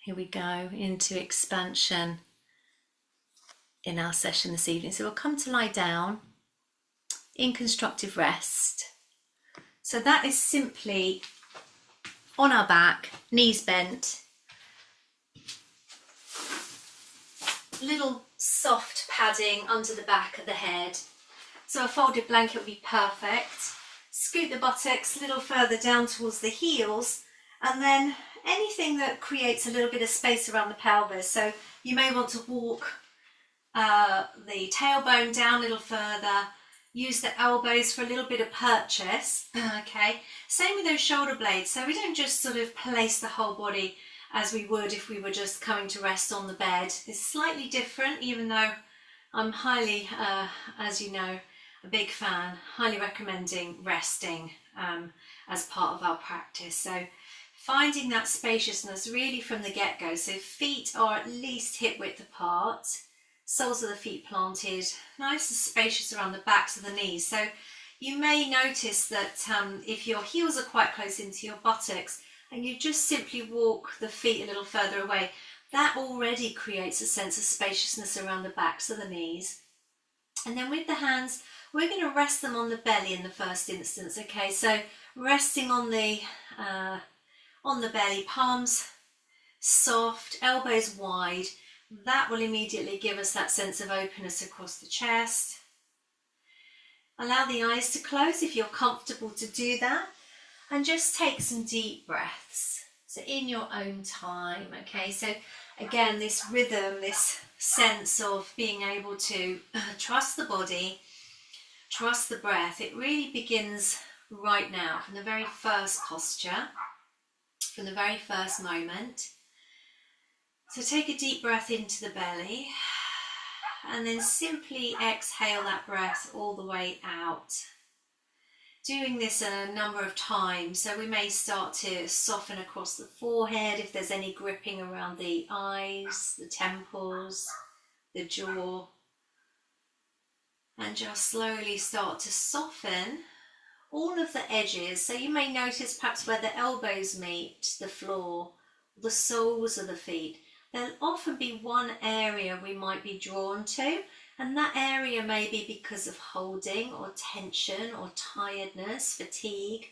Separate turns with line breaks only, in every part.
Here we go into expansion in our session this evening. So we'll come to lie down in constructive rest. So that is simply on our back, knees bent, little soft padding under the back of the head. So a folded blanket would be perfect. Scoot the buttocks a little further down towards the heels, and then anything that creates a little bit of space around the pelvis. So you may want to walk the tailbone down a little further, use the elbows for a little bit of purchase. Okay, same with those shoulder blades. So we don't just sort of place the whole body as we would if we were just coming to rest on the bed. It's slightly different, even though I'm highly, as you know, a big fan, highly recommending resting as part of our practice. So finding that spaciousness really from the get-go. So feet are at least hip width apart, soles of the feet planted, nice and spacious around the backs of the knees. So you may notice that if your heels are quite close into your buttocks and you just simply walk the feet a little further away, that already creates a sense of spaciousness around the backs of the knees. And then with the hands, we're going to rest them on the belly in the first instance. Okay, so resting on the belly, palms soft, elbows wide. That will immediately give us that sense of openness across the chest. Allow the eyes to close if you're comfortable to do that, and just take some deep breaths. So in your own time. Okay, so again, this rhythm, this sense of being able to trust the body, trust the breath, it really begins right now, from the very first posture, from the very first moment. So take a deep breath into the belly, and then simply exhale that breath all the way out. Doing this a number of times, so we may start to soften across the forehead if there's any gripping around the eyes, the temples, the jaw. And just slowly start to soften all of the edges. So you may notice perhaps where the elbows meet the floor, the soles of the feet. There'll often be one area we might be drawn to, and that area may be because of holding or tension or tiredness, fatigue,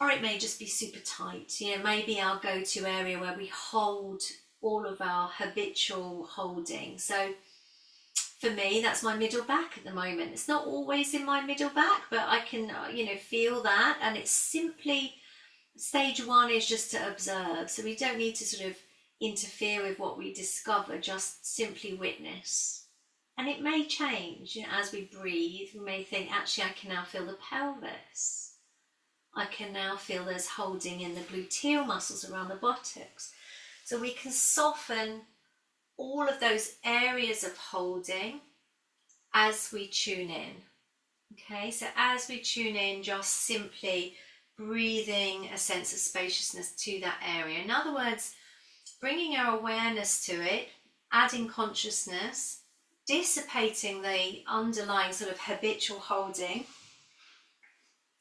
or it may just be super tight. You know, maybe our go-to area where we hold all of our habitual holding. So for me, that's my middle back at the moment. It's not always in my middle back, but I can, feel that. And it's simply, stage one is just to observe. So we don't need to sort of interfere with what we discover, just simply witness. And it may change, as we breathe. We may think, actually, I can now feel the pelvis. I can now feel there's holding in the gluteal muscles around the buttocks. So we can soften all of those areas of holding as we tune in. Okay, so as we tune in, just simply breathing a sense of spaciousness to that area. In other words, bringing our awareness to it, adding consciousness, dissipating the underlying sort of habitual holding,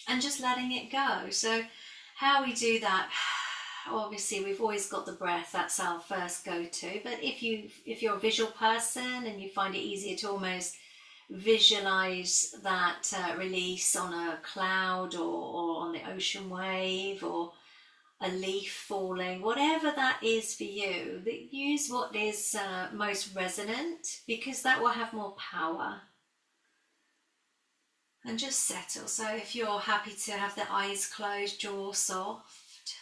and just letting it go. So how we do that, obviously we've always got the breath, that's our first go-to, but if you're a visual person and you find it easier to almost visualize that release on a cloud or on the ocean wave or a leaf falling, whatever that is for you, use what is most resonant, because that will have more power. And just settle. So if you're happy to have the eyes closed, jaw soft,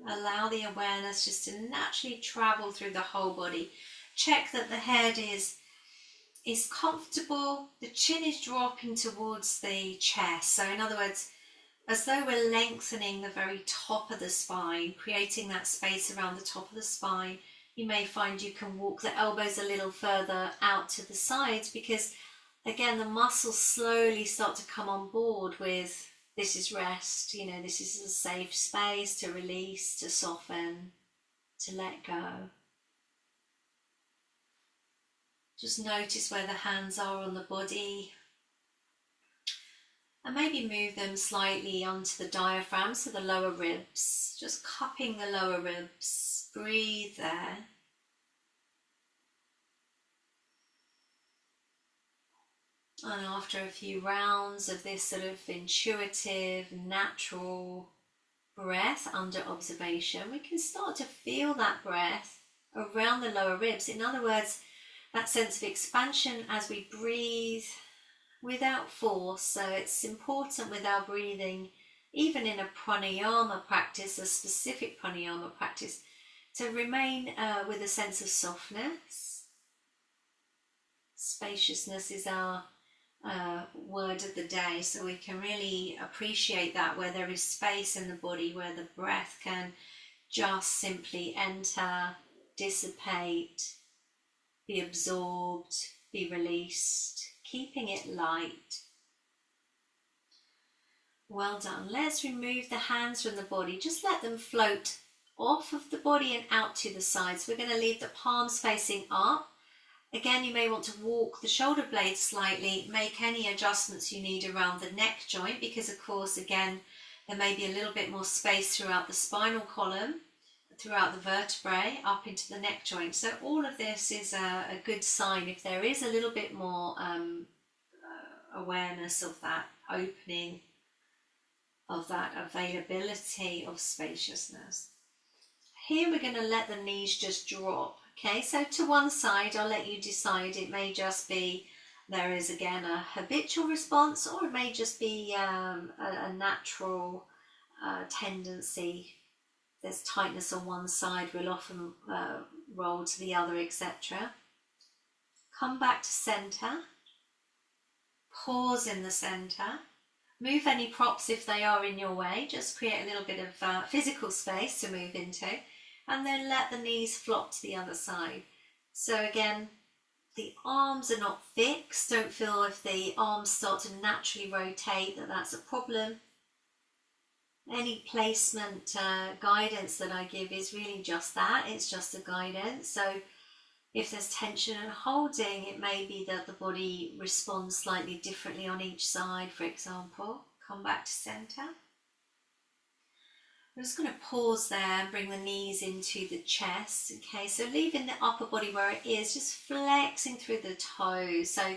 allow the awareness just to naturally travel through the whole body. Check that the head is comfortable, the chin is dropping towards the chest. So in other words, as though we're lengthening the very top of the spine, creating that space around the top of the spine. You may find you can walk the elbows a little further out to the sides, because again, the muscles slowly start to come on board with, this is rest, this is a safe space to release, to soften, to let go. Just notice where the hands are on the body. And maybe move them slightly onto the diaphragm, so the lower ribs, just cupping the lower ribs. Breathe there. And after a few rounds of this sort of intuitive, natural breath under observation, we can start to feel that breath around the lower ribs. In other words, that sense of expansion as we breathe without force. So it's important with our breathing, even in a pranayama practice, a specific pranayama practice, to remain with a sense of softness. Spaciousness is our word of the day, so we can really appreciate that, where there is space in the body, where the breath can just simply enter, dissipate, be absorbed, be released, keeping it light. Well done. Let's remove the hands from the body. Just let them float off of the body and out to the sides. We're going to leave the palms facing up. Again, you may want to walk the shoulder blades slightly, make any adjustments you need around the neck joint, because of course, again, there may be a little bit more space throughout the spinal column, throughout the vertebrae, up into the neck joint. So all of this is a good sign if there is a little bit more awareness of that opening, of that availability of spaciousness. Here we're going to let the knees just drop. Okay, so to one side, I'll let you decide. It may just be there is again a habitual response, or it may just be a natural tendency. There's tightness on one side, we'll often roll to the other, etc. Come back to centre. Pause in the centre. Move any props if they are in your way. Just create a little bit of physical space to move into. And then let the knees flop to the other side. So again, the arms are not fixed. Don't feel if the arms start to naturally rotate that's a problem. Any placement guidance that I give is really just that. It's just a guidance. So if there's tension and holding, it may be that the body responds slightly differently on each side, for example. Come back to centre. I'm just going to pause there and bring the knees into the chest. Okay, so leaving the upper body where it is, just flexing through the toes. So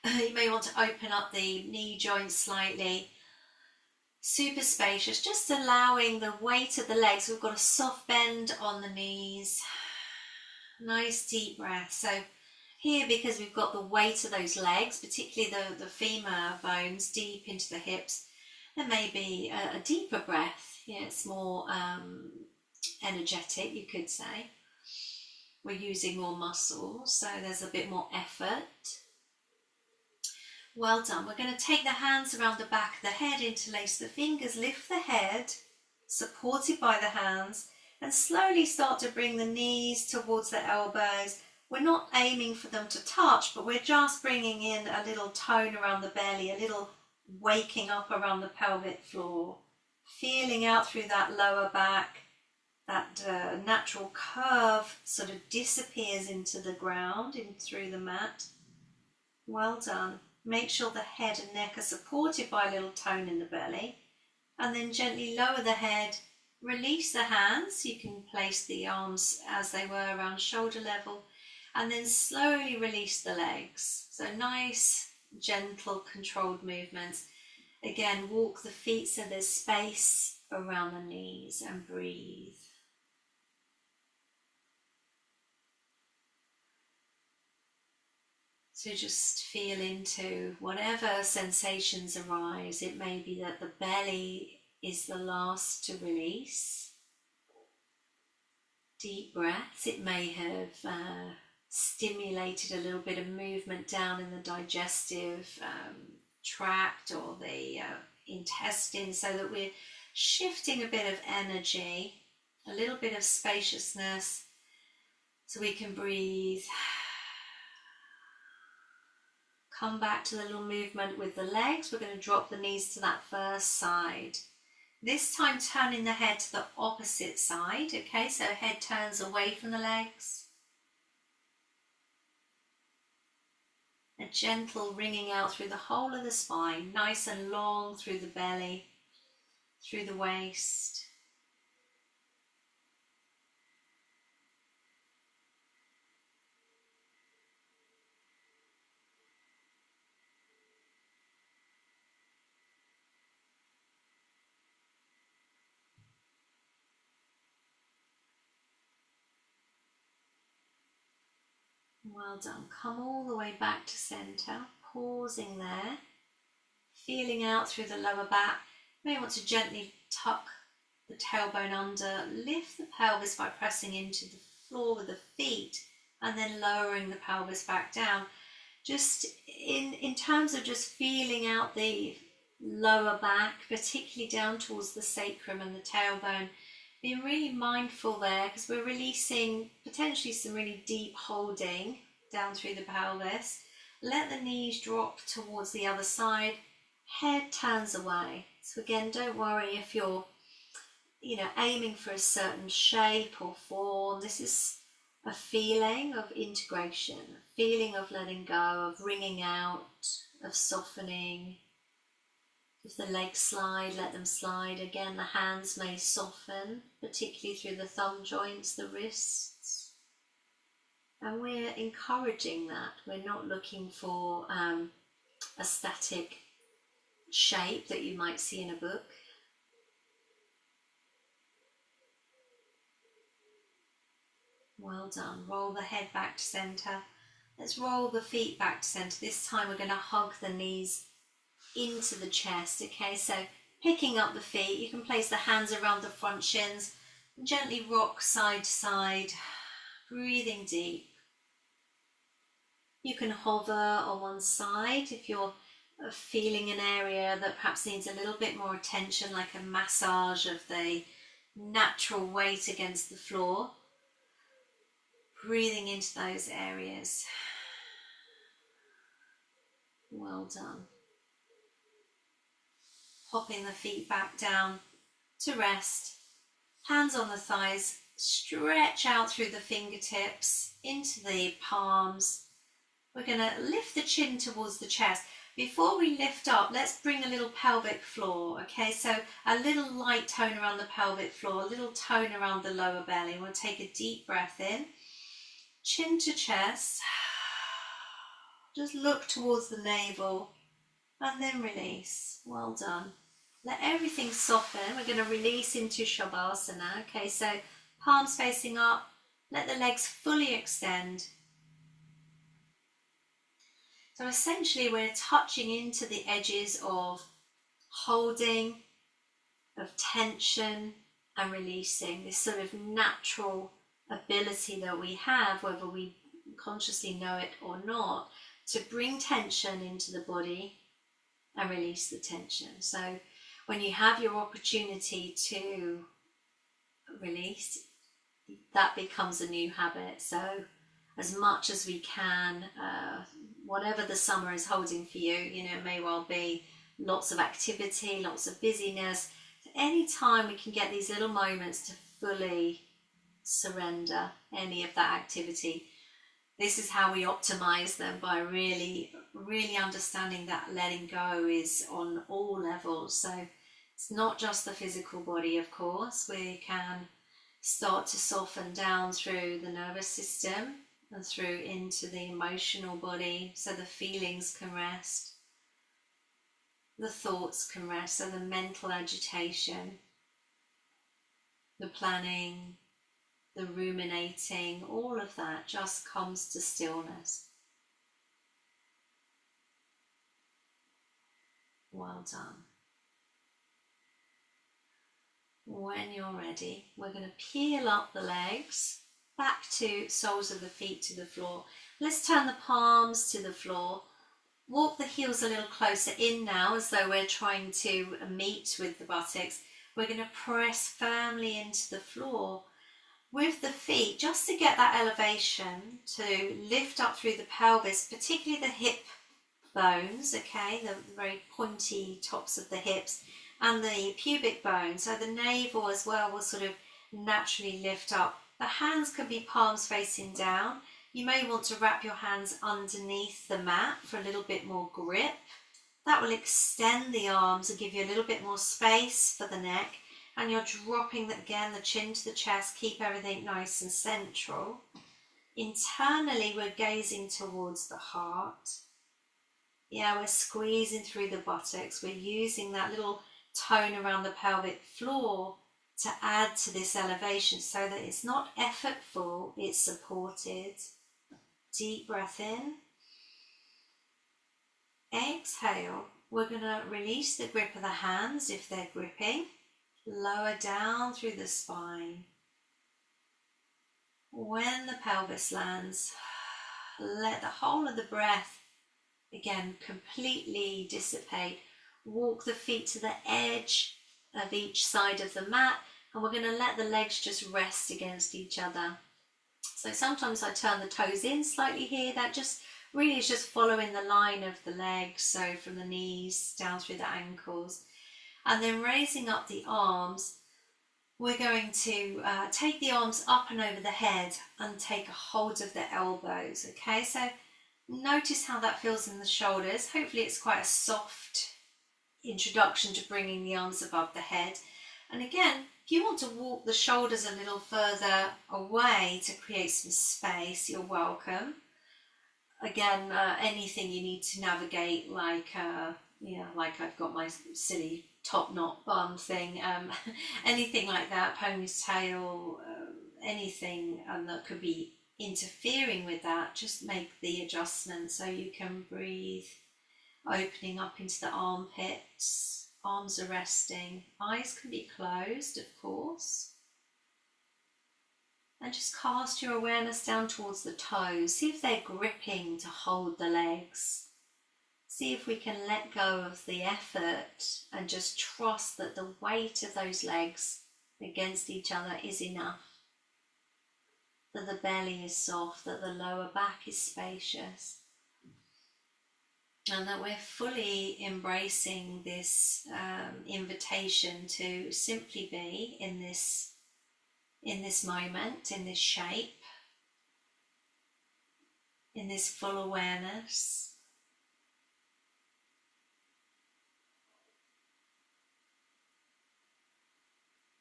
you may want to open up the knee joints slightly. Super spacious, just allowing the weight of the legs. We've got a soft bend on the knees. Nice deep breath. So here, because we've got the weight of those legs, particularly the femur bones deep into the hips, there may be a deeper breath. Yeah, it's more energetic, you could say. We're using more muscles, so there's a bit more effort. Well done. We're going to take the hands around the back of the head, interlace the fingers, lift the head, supported by the hands, and slowly start to bring the knees towards the elbows. We're not aiming for them to touch, but we're just bringing in a little tone around the belly, a little waking up around the pelvic floor. Feeling out through that lower back, that natural curve sort of disappears into the ground, in through the mat. Well done. Make sure the head and neck are supported by a little tone in the belly. And then gently lower the head, release the hands. You can place the arms as they were around shoulder level. And then slowly release the legs. So nice, gentle, controlled movements. Again, walk the feet so there's space around the knees and breathe. So just feel into whatever sensations arise. It may be that the belly is the last to release. Deep breaths. It may have stimulated a little bit of movement down in the digestive tract or the intestine, so that we're shifting a bit of energy, a little bit of spaciousness, so we can breathe. Come back to the little movement with the legs. We're going to drop the knees to that first side. This time turning the head to the opposite side. Okay, so head turns away from the legs. A gentle ringing out through the whole of the spine, nice and long through the belly, through the waist. Well done. Come all the way back to centre, pausing there, feeling out through the lower back. You may want to gently tuck the tailbone under, lift the pelvis by pressing into the floor with the feet and then lowering the pelvis back down. Just in terms of just feeling out the lower back, particularly down towards the sacrum and the tailbone, being really mindful there because we're releasing potentially some really deep holding down through the pelvis. Let the knees drop towards the other side, head turns away. So again, don't worry if you're aiming for a certain shape or form. This is a feeling of integration, a feeling of letting go, of wringing out, of softening. If the legs slide, let them slide. Again, the hands may soften, particularly through the thumb joints, the wrists. And we're encouraging that. We're not looking for a static shape that you might see in a book. Well done. Roll the head back to centre. Let's roll the feet back to centre. This time we're going to hug the knees into the chest. Okay, so picking up the feet, you can place the hands around the front shins and gently rock side to side, breathing deep. You can hover on one side if you're feeling an area that perhaps needs a little bit more attention, like a massage of the natural weight against the floor. Breathing into those areas. Well done. Popping the feet back down to rest. Hands on the thighs. Stretch out through the fingertips into the palms. We're going to lift the chin towards the chest. Before we lift up, let's bring a little pelvic floor. Okay, so a little light tone around the pelvic floor, a little tone around the lower belly. We'll take a deep breath in. Chin to chest. Just look towards the navel and then release. Well done. Let everything soften. We're going to release into Shavasana. Okay, so palms facing up. Let the legs fully extend. So essentially we're touching into the edges of holding, of tension and releasing. This sort of natural ability that we have, whether we consciously know it or not, to bring tension into the body and release the tension. So when you have your opportunity to release, that becomes a new habit. So as much as we can, whatever the summer is holding for you, it may well be lots of activity, lots of busyness. Any time we can get these little moments to fully surrender any of that activity, this is how we optimize them, by really understanding that letting go is on all levels. So it's not just the physical body, of course. We can start to soften down through the nervous system and through into the emotional body, so the feelings can rest, the thoughts can rest, so the mental agitation, the planning, the ruminating, all of that just comes to stillness. Well done. When you're ready, we're going to peel up the legs, back to soles of the feet to the floor. Let's turn the palms to the floor. Walk the heels a little closer in now, as though we're trying to meet with the buttocks. We're going to press firmly into the floor with the feet, just to get that elevation, to lift up through the pelvis, particularly the hip bones, okay, the very pointy tops of the hips, and the pubic bone. So the navel as well will sort of naturally lift up. The hands can be palms facing down. You may want to wrap your hands underneath the mat for a little bit more grip. That will extend the arms and give you a little bit more space for the neck. And you're dropping, again, the chin to the chest, keep everything nice and central. Internally, we're gazing towards the heart. Yeah, we're squeezing through the buttocks. We're using that little tone around the pelvic floor to add to this elevation so that it's not effortful, it's supported. Deep breath in. Exhale. We're going to release the grip of the hands if they're gripping. Lower down through the spine. When the pelvis lands, let the whole of the breath again completely dissipate. Walk the feet to the edge of each side of the mat, and we're going to let the legs just rest against each other. So sometimes I turn the toes in slightly here. That just really is just following the line of the legs, so from the knees down through the ankles. And then raising up the arms, we're going to take the arms up and over the head and take a hold of the elbows. Okay, so notice how that feels in the shoulders. Hopefully it's quite a soft introduction to bringing the arms above the head. And again, if you want to walk the shoulders a little further away to create some space, you're welcome. Again, anything you need to navigate, like like I've got my silly top knot bun thing, anything like that, ponytail, anything that could be interfering with that, just make the adjustment so you can breathe, opening up into the armpits. Arms are resting, eyes can be closed, of course. And just cast your awareness down towards the toes. See if they're gripping to hold the legs. See if we can let go of the effort and just trust that the weight of those legs against each other is enough. That the belly is soft, that the lower back is spacious. And that we're fully embracing this invitation to simply be in this moment, in this shape, in this full awareness.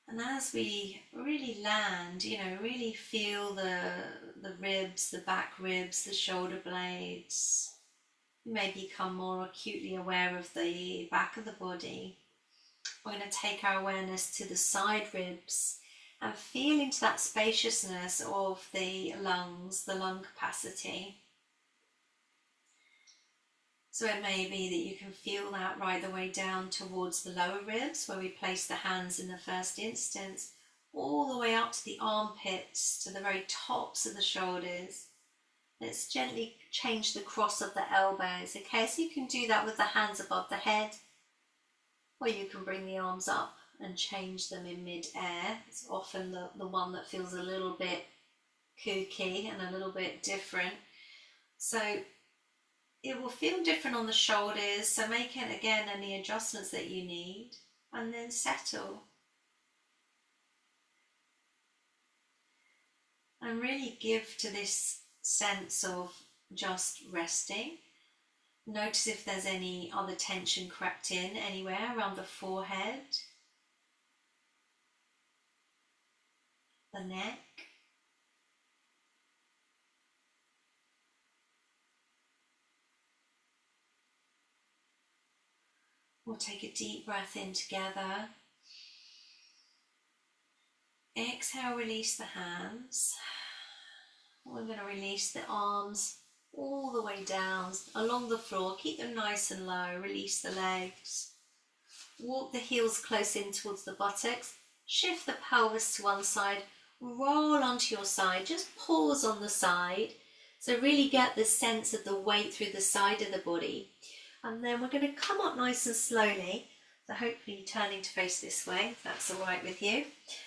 And as we really land, really feel the ribs, the back ribs, the shoulder blades. You may become more acutely aware of the back of the body. We're going to take our awareness to the side ribs and feel into that spaciousness of the lungs, the lung capacity. So it may be that you can feel that right the way down towards the lower ribs, where we place the hands in the first instance, all the way up to the armpits, to the very tops of the shoulders. Let's gently change the cross of the elbows, okay? So you can do that with the hands above the head, or you can bring the arms up and change them in mid-air. It's often the one that feels a little bit kooky and a little bit different. So it will feel different on the shoulders, so make it, again, any adjustments that you need, and then settle. And really give to this sense of just resting. Notice if there's any other tension crept in anywhere around the forehead, the neck. We'll take a deep breath in together. Exhale, release the hands. We're going to release the arms all the way down along the floor. Keep them nice and low. Release the legs. Walk the heels close in towards the buttocks. Shift the pelvis to one side. Roll onto your side. Just pause on the side. So really get the sense of the weight through the side of the body. And then we're going to come up nice and slowly. So hopefully turning to face this way, if that's all right with you,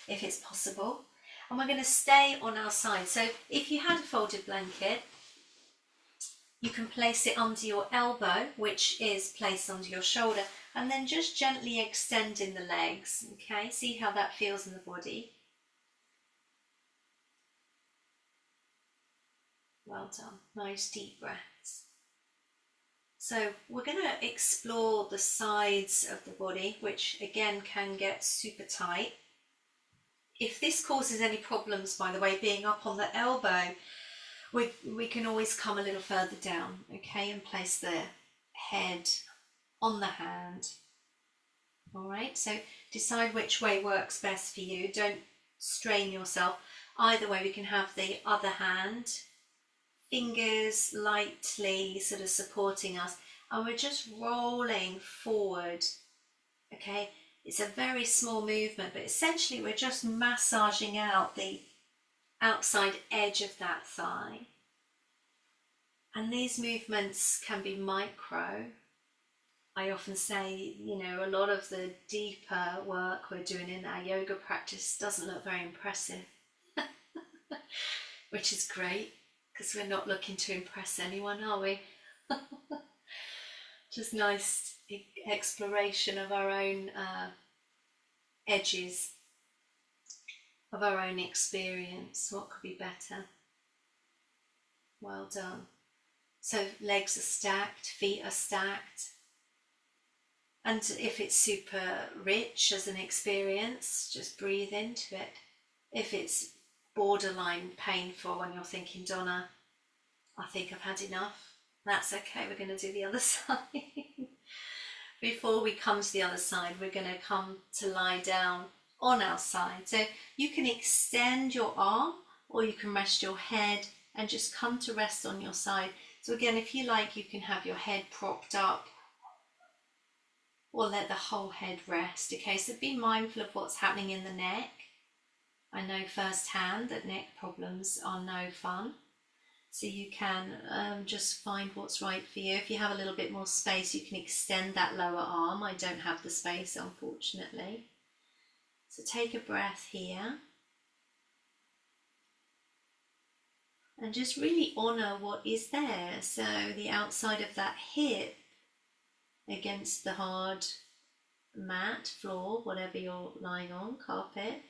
if it's possible. And we're going to stay on our side. So if you had a folded blanket, you can place it under your elbow, which is placed under your shoulder, and then just gently extending the legs. Okay, see how that feels in the body. Well done. Nice deep breaths. So we're going to explore the sides of the body, which again can get super tight. If this causes any problems, by the way, being up on the elbow, we can always come a little further down, okay, and place the head on the hand. All right, so decide which way works best for you. Don't strain yourself. Either way, we can have the other hand, fingers lightly sort of supporting us, and we're just rolling forward, okay? It's a very small movement, but essentially we're just massaging out the outside edge of that thigh. And these movements can be micro. I often say, you know, a lot of the deeper work we're doing in our yoga practice doesn't look very impressive, which is great because we're not looking to impress anyone, are we? Just nice exploration of our own edges, of our own experience. What could be better? Well done. So legs are stacked, feet are stacked. And if it's super rich as an experience, just breathe into it. If it's borderline painful when you're thinking, Donna, I think I've had enough, that's okay, we're going to do the other side. Before we come to the other side, we're going to come to lie down on our side. So you can extend your arm or you can rest your head and just come to rest on your side. So again, if you like, you can have your head propped up or let the whole head rest. Okay, so be mindful of what's happening in the neck. I know firsthand that neck problems are no fun. So you can just find what's right for you. If you have a little bit more space, you can extend that lower arm. I don't have the space, unfortunately. So take a breath here. And just really honour what is there. So the outside of that hip against the hard mat, floor, whatever you're lying on, carpet,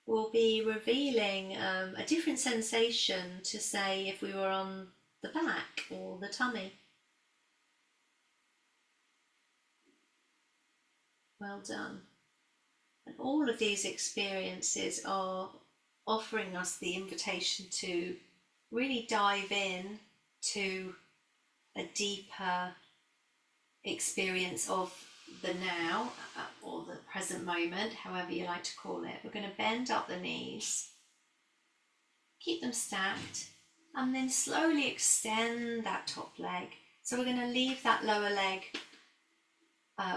will be revealing a different sensation to, say, if we were on the back or the tummy. Well done. And all of these experiences are offering us the invitation to really dive in to a deeper experience of the now or the present moment, however you like to call it. We're going to bend up the knees, keep them stacked, and then slowly extend that top leg. So we're going to leave that lower leg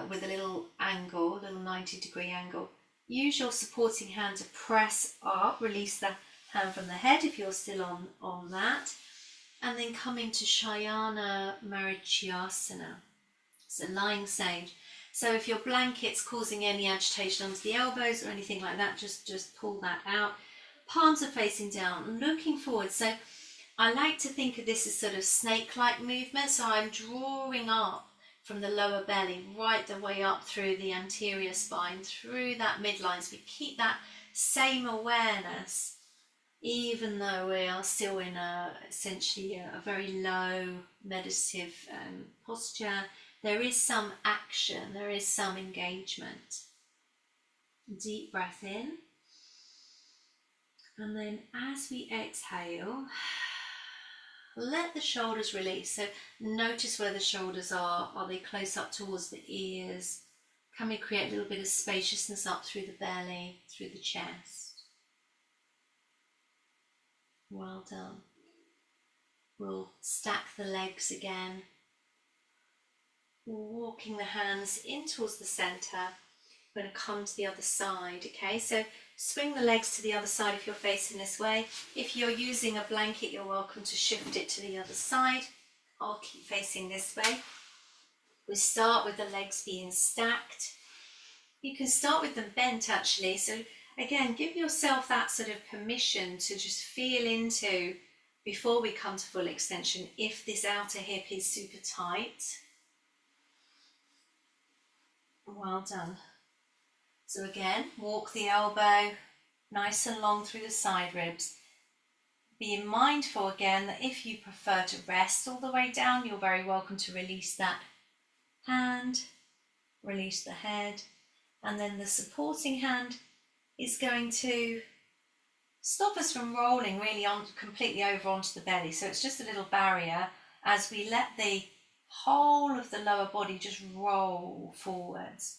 with a little angle, a little 90-degree angle. Use your supporting hand to press up, release the hand from the head if you're still on that, and then come into Shayana Marichyasana. So lying sage. So if your blanket's causing any agitation onto the elbows or anything like that, just pull that out. Palms are facing down, looking forward. So I like to think of this as sort of snake-like movement. So I'm drawing up from the lower belly, right the way up through the anterior spine, through that midline. So we keep that same awareness, even though we are still in essentially a very low meditative posture. There is some action, there is some engagement. Deep breath in. And then as we exhale, let the shoulders release. So notice where the shoulders are. Are they close up towards the ears? Can we create a little bit of spaciousness up through the belly, through the chest? Well done. We'll stack the legs again. Walking the hands in towards the centre. We're going to come to the other side, okay? So swing the legs to the other side if you're facing this way. If you're using a blanket, you're welcome to shift it to the other side. I'll keep facing this way. We start with the legs being stacked. You can start with them bent actually. So again, give yourself that sort of permission to just feel into, before we come to full extension, if this outer hip is super tight. Well done. So again, walk the elbow nice and long through the side ribs. being mindful again that if you prefer to rest all the way down, you're very welcome to release that hand, release the head, and then the supporting hand is going to stop us from rolling really on completely over onto the belly. So it's just a little barrier as we let the whole of the lower body just roll forwards.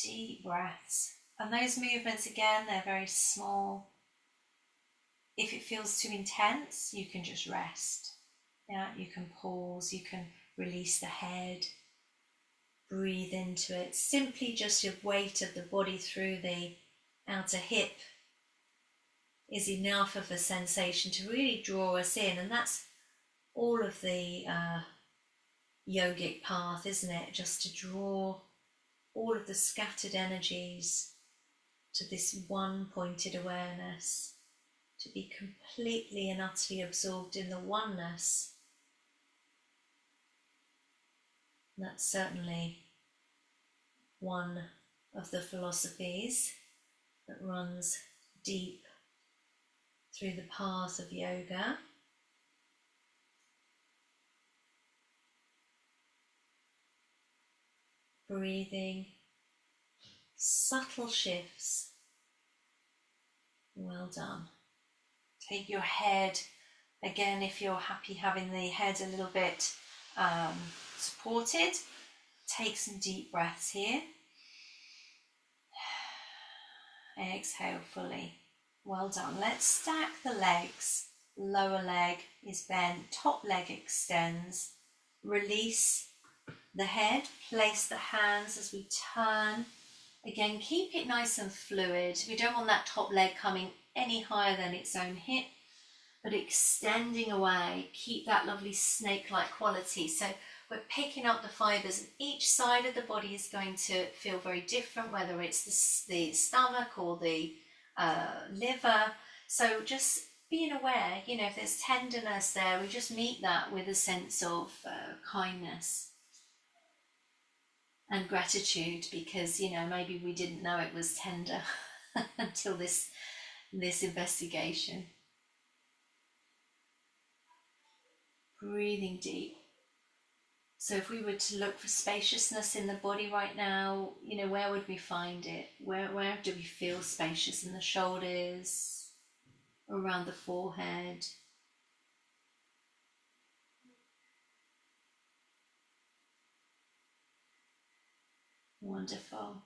Deep breaths. And those movements again, they're very small. If it feels too intense, you can just rest. Yeah, you can pause, you can release the head, breathe into it. Simply just your weight of the body through the outer hip is enough of a sensation to really draw us in, and that's all of the yogic path, isn't it? Just to draw all of the scattered energies to this one pointed awareness, to be completely and utterly absorbed in the oneness. And that's certainly one of the philosophies that runs deep through the path of yoga. Breathing, subtle shifts. Well done. Take your head, again, if you're happy having the head a little bit supported, take some deep breaths here. Exhale fully. Well done. Let's stack the legs. Lower leg is bent, top leg extends. Release the head, place the hands as we turn. Again, keep it nice and fluid. We don't want that top leg coming any higher than its own hip, but extending away. Keep that lovely snake-like quality. So we're picking up the fibres, and each side of the body is going to feel very different, whether it's the stomach or the liver. So just being aware, you know, if there's tenderness there, we just meet that with a sense of kindness and gratitude, because, you know, maybe we didn't know it was tender until this investigation. Breathing deep. So if we were to look for spaciousness in the body right now, you know, where would we find it? Where do we feel spacious? In the shoulders, around the forehead? Wonderful.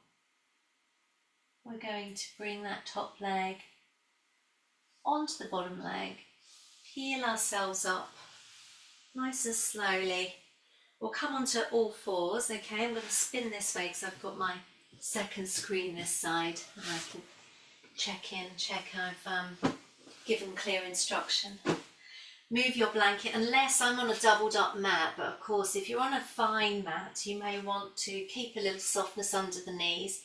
We're going to bring that top leg onto the bottom leg, peel ourselves up nice and slowly. We'll come onto all fours, okay? I'm going to spin this way because I've got my second screen this side, and I can check I've given clear instruction. Move your blanket, unless I'm on a doubled up mat, but of course if you're on a fine mat you may want to keep a little softness under the knees.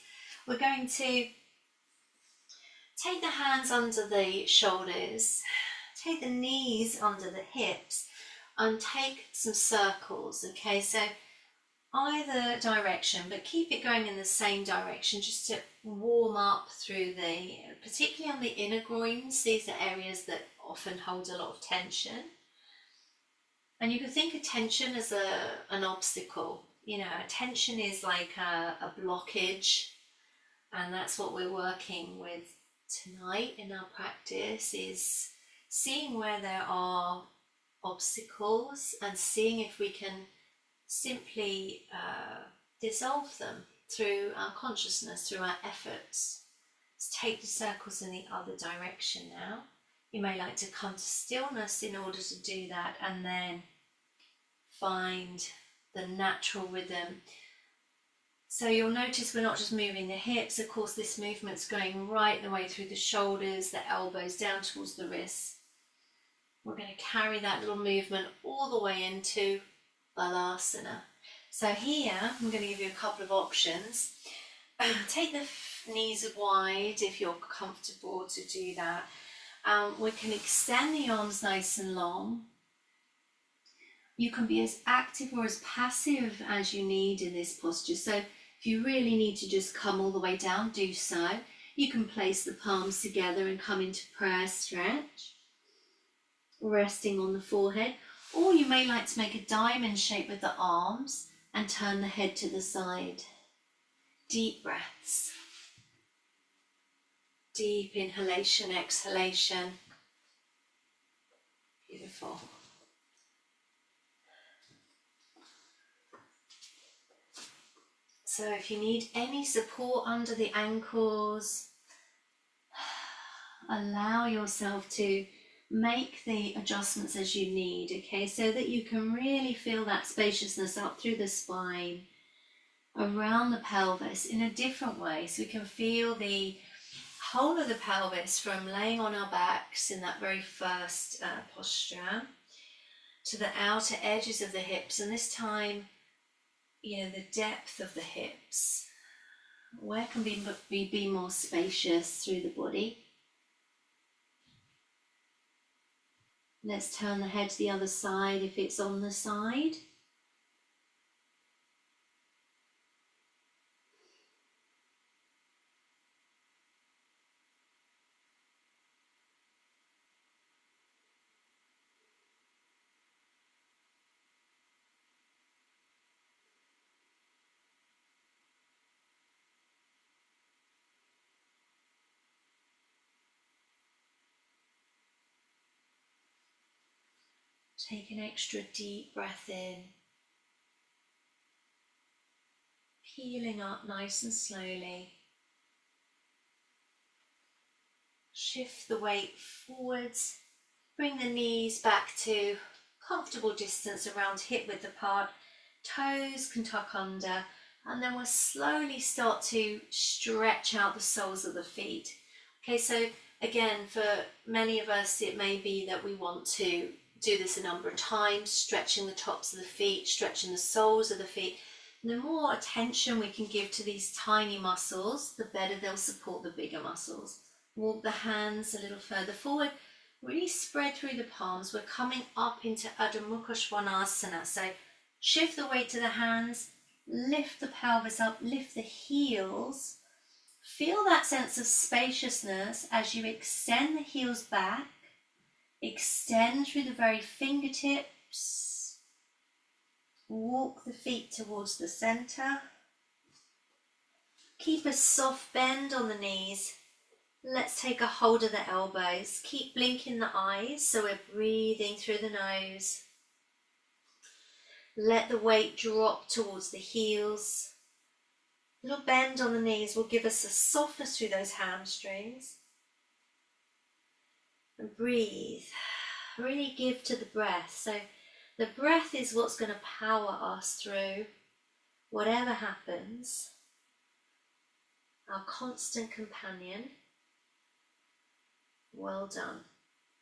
We're going to take the hands under the shoulders, take the knees under the hips, and take some circles, okay? So either direction, but keep it going in the same direction just to warm up through particularly on the inner groins. These are areas that often hold a lot of tension. And you can think of tension as an obstacle. You know, tension is like a blockage, and that's what we're working with tonight in our practice, is seeing where there are obstacles and seeing if we can simply dissolve them through our consciousness, through our efforts. Let's take the circles in the other direction now. You may like to come to stillness in order to do that, and then find the natural rhythm. So you'll notice we're not just moving the hips. Of course, this movement's going right the way through the shoulders, the elbows, down towards the wrists. We're going to carry that little movement all the way into Balasana. So here, I'm going to give you a couple of options. Take the knees wide if you're comfortable to do that. We can extend the arms nice and long. You can be as active or as passive as you need in this posture. So if you really need to just come all the way down, do so. You can place the palms together and come into prayer stretch. resting on the forehead. Or you may like to make a diamond shape with the arms and turn the head to the side. Deep breaths. Deep inhalation, exhalation. Beautiful. So if you need any support under the ankles, allow yourself to make the adjustments as you need, okay, so that you can really feel that spaciousness up through the spine, around the pelvis in a different way, so we can feel the whole of the pelvis from laying on our backs in that very first posture to the outer edges of the hips, and this time, you know, the depth of the hips. Where can we be more spacious through the body? Let's turn the head to the other side if it's on the side. Take an extra deep breath in, peeling up nice and slowly. Shift the weight forwards, bring the knees back to comfortable distance around hip width apart, toes can tuck under, and then we'll slowly start to stretch out the soles of the feet. Okay, so again, for many of us, it may be that we want to do this a number of times, stretching the tops of the feet, stretching the soles of the feet. And the more attention we can give to these tiny muscles, the better they'll support the bigger muscles. Walk the hands a little further forward, really spread through the palms. We're coming up into Adho Mukha Svanasana. So shift the weight to the hands, lift the pelvis up, lift the heels. Feel that sense of spaciousness as you extend the heels back. Extend through the very fingertips. Walk the feet towards the center. Keep a soft bend on the knees. Let's take a hold of the elbows. Keep blinking the eyes so we're breathing through the nose. Let the weight drop towards the heels. A little bend on the knees will give us a softness through those hamstrings. And breathe. Really give to the breath. So the breath is what's going to power us through whatever happens. Our constant companion. Well done.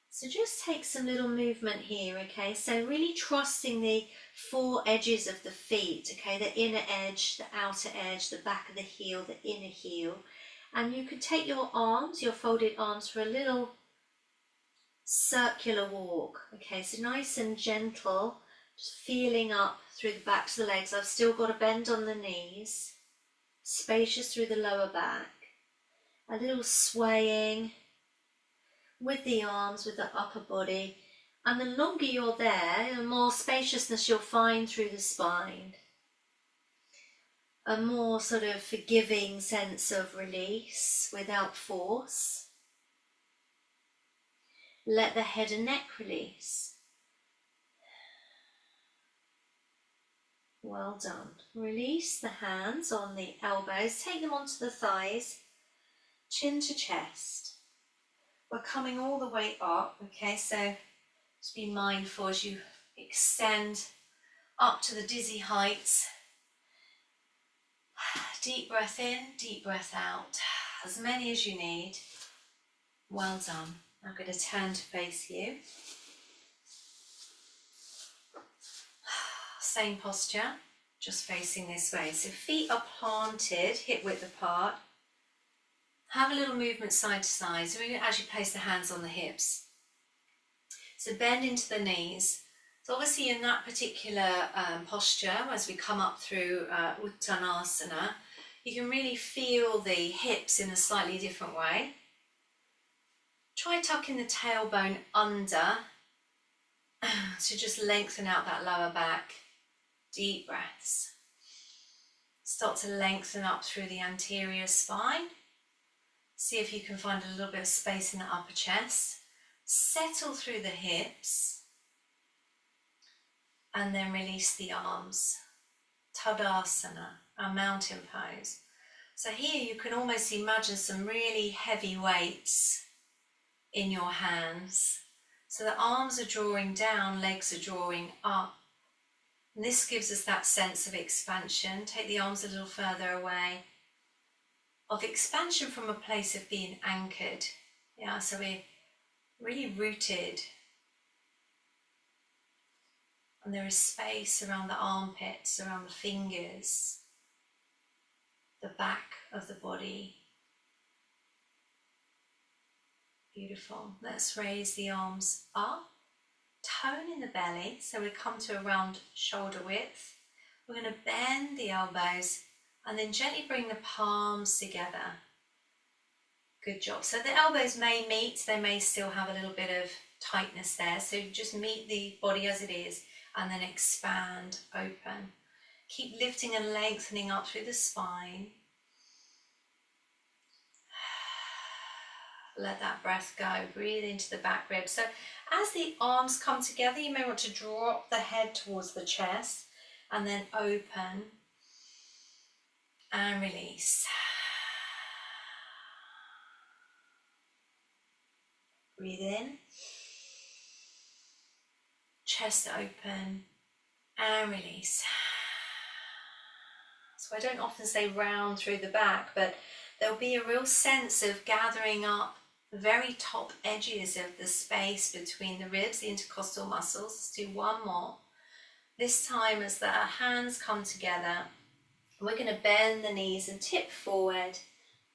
So just take some little movement here, okay? So really trusting the four edges of the feet, okay? The inner edge, the outer edge, the back of the heel, the inner heel. And you could take your arms, your folded arms, for a little circular walk, okay? So nice and gentle, just feeling up through the backs of the legs. I've still got a bend on the knees, spacious through the lower back. A little swaying with the arms, with the upper body, and the longer you're there, the more spaciousness you'll find through the spine. A more sort of forgiving sense of release without force. Let the head and neck release. Well done. Release the hands on the elbows, take them onto the thighs, chin to chest. We're coming all the way up, okay, so just be mindful as you extend up to the dizzy heights. Deep breath in, deep breath out. As many as you need. Well done. I'm going to turn to face you. Same posture, just facing this way. So feet are planted, hip width apart. Have a little movement side to side, so as you place the hands on the hips. So bend into the knees. So obviously in that particular posture, as we come up through Uttanasana, you can really feel the hips in a slightly different way. Try tucking the tailbone under So just lengthen out that lower back. Deep breaths. Start to lengthen up through the anterior spine. See if you can find a little bit of space in the upper chest. Settle through the hips. And then release the arms. Tadasana, our mountain pose. So here you can almost imagine some really heavy weights in your hands. So the arms are drawing down, legs are drawing up. And this gives us that sense of expansion. Take the arms a little further away. Of expansion from a place of being anchored. Yeah, so we're really rooted. And there is space around the armpits, around the fingers, the back of the body. Beautiful. Let's raise the arms up. Tone in the belly, so we come to around shoulder width. We're going to bend the elbows and then gently bring the palms together. Good job. So the elbows may meet, they may still have a little bit of tightness there. So just meet the body as it is and then expand, open. Keep lifting and lengthening up through the spine. Let that breath go. Breathe into the back ribs. So as the arms come together, you may want to drop the head towards the chest and then open and release. Breathe in. Chest open and release. So I don't often say round through the back, but there'll be a real sense of gathering up the very top edges of the space between the ribs, the intercostal muscles. Let's do one more. This time as the hands come together, we're going to bend the knees and tip forward.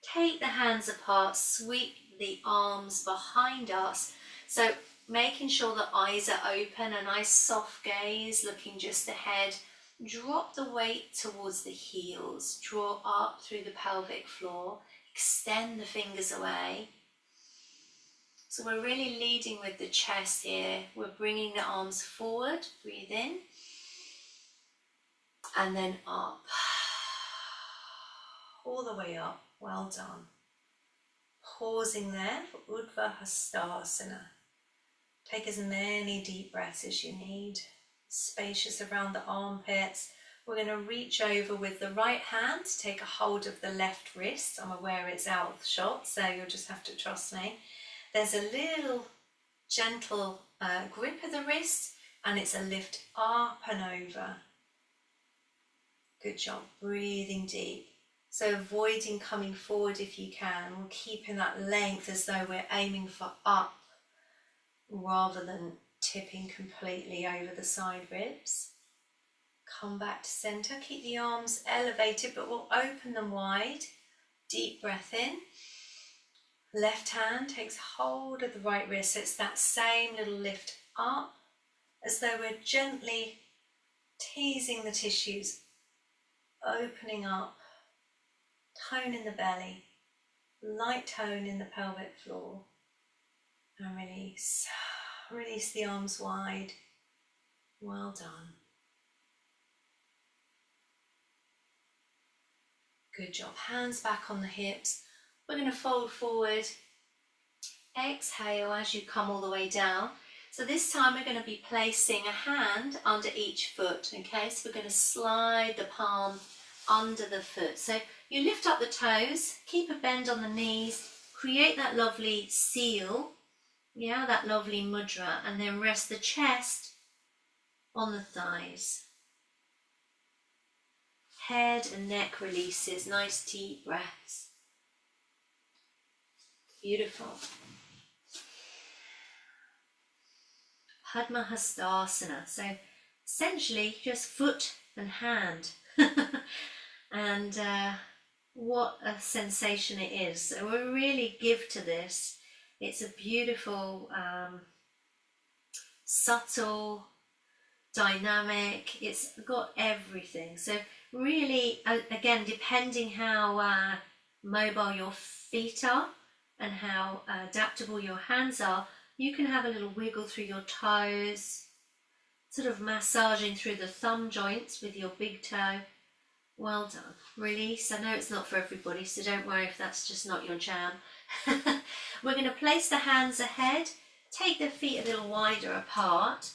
Take the hands apart, sweep the arms behind us. So making sure the eyes are open, a nice soft gaze, looking just ahead. Drop the weight towards the heels. Draw up through the pelvic floor. Extend the fingers away. So we're really leading with the chest here. We're bringing the arms forward. Breathe in. And then up. All the way up. Well done. Pausing there for Urdhva Hastasana. Take as many deep breaths as you need. Spacious around the armpits. We're going to reach over with the right hand to take a hold of the left wrist. I'm aware it's out of shot, so you'll just have to trust me. There's a little gentle grip of the wrist, and it's a lift up and over. Good job. Breathing deep. So avoiding coming forward if you can. We're keeping that length as though we're aiming for up rather than tipping completely over the side ribs. Come back to center. Keep the arms elevated, but we'll open them wide. Deep breath in. Left hand takes hold of the right wrist. So it's that same little lift up as though we're gently teasing the tissues, opening up. Tone in the belly, light tone in the pelvic floor, and release. Release the arms wide. Well done. Good job. Hands back on the hips. We're going to fold forward. Exhale as you come all the way down. So this time we're going to be placing a hand under each foot. Okay, so we're going to slide the palm under the foot. So you lift up the toes, keep a bend on the knees, create that lovely seal, yeah, that lovely mudra, and then rest the chest on the thighs. Head and neck releases, nice deep breaths. Beautiful. Padma Hastasana. So essentially just foot and hand. And what a sensation it is. So we really give to this. It's a beautiful, subtle, dynamic. It's got everything. So really, again, depending how mobile your feet are and how adaptable your hands are, you can have a little wiggle through your toes. Sort of massaging through the thumb joints with your big toe. Well done. Release. I know it's not for everybody, so don't worry if that's just not your jam. We're going to place the hands ahead, take the feet a little wider apart.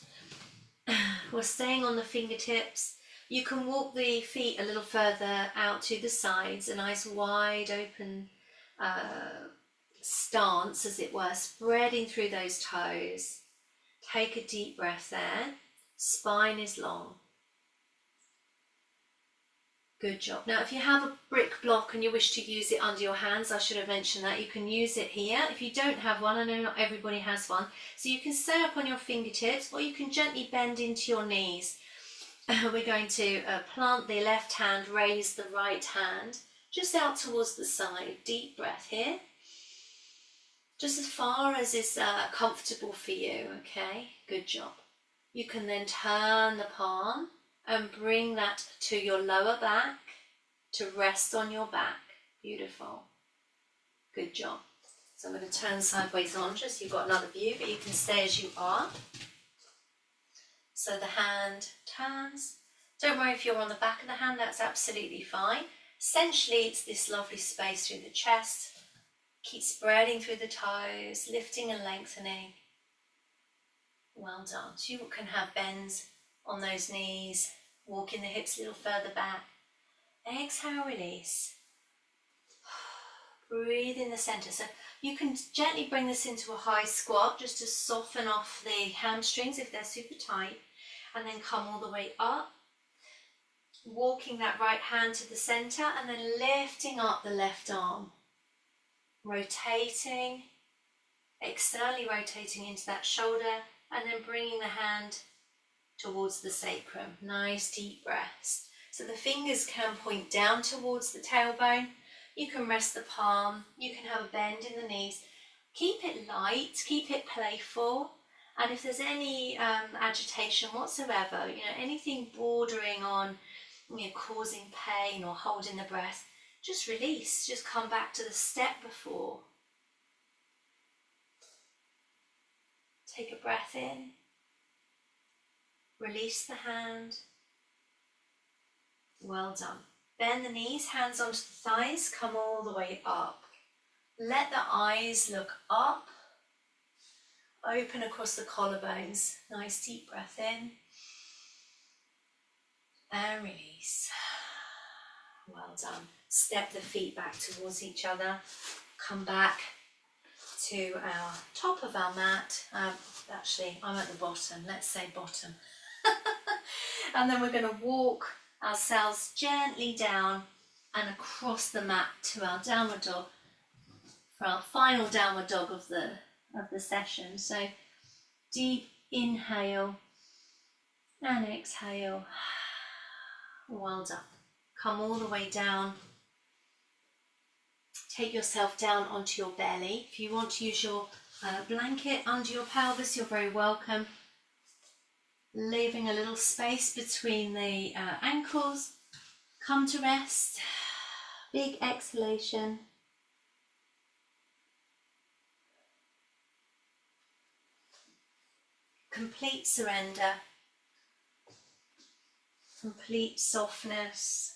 We're staying on the fingertips. You can walk the feet a little further out to the sides, a nice wide open stance, as it were, spreading through those toes. Take a deep breath there. Spine is long. Good job. Now, if you have a brick block and you wish to use it under your hands, I should have mentioned that, you can use it here. If you don't have one, I know not everybody has one, so you can stay up on your fingertips or you can gently bend into your knees. We're going to plant the left hand, raise the right hand, just out towards the side. Deep breath here. Just as far as is comfortable for you, okay? Good job. You can then turn the palm and bring that to your lower back to rest on your back. Beautiful. Good job. So I'm going to turn sideways on just so you've got another view, but you can stay as you are. So the hand turns. Don't worry if you're on the back of the hand, that's absolutely fine. Essentially, it's this lovely space through the chest. Keep spreading through the toes, lifting and lengthening. Well done. So you can have bends on those knees, walking the hips a little further back. Exhale, release. Breathe in the center. So you can gently bring this into a high squat just to soften off the hamstrings if they're super tight, and then come all the way up, walking that right hand to the center and then lifting up the left arm, rotating, externally rotating into that shoulder, and then bringing the hand towards the sacrum. Nice deep breaths. So the fingers can point down towards the tailbone. You can rest the palm. You can have a bend in the knees. Keep it light, keep it playful. And if there's any agitation whatsoever, anything bordering on, causing pain or holding the breath, just release. Just come back to the step before. Take a breath in. Release the hand. Well done. Bend the knees, hands onto the thighs, come all the way up. Let the eyes look up. Open across the collarbones. Nice deep breath in. And release. Well done. Step the feet back towards each other. Come back to our top of our mat. Actually, I'm at the bottom. Let's say bottom. And then we're going to walk ourselves gently down and across the mat to our downward dog for our final downward dog of the session. So deep inhale and exhale. Well done. Come all the way down. Take yourself down onto your belly. If you want to use your blanket under your pelvis, you're very welcome. Leaving a little space between the ankles. Come to rest. Big exhalation. Complete surrender. Complete softness.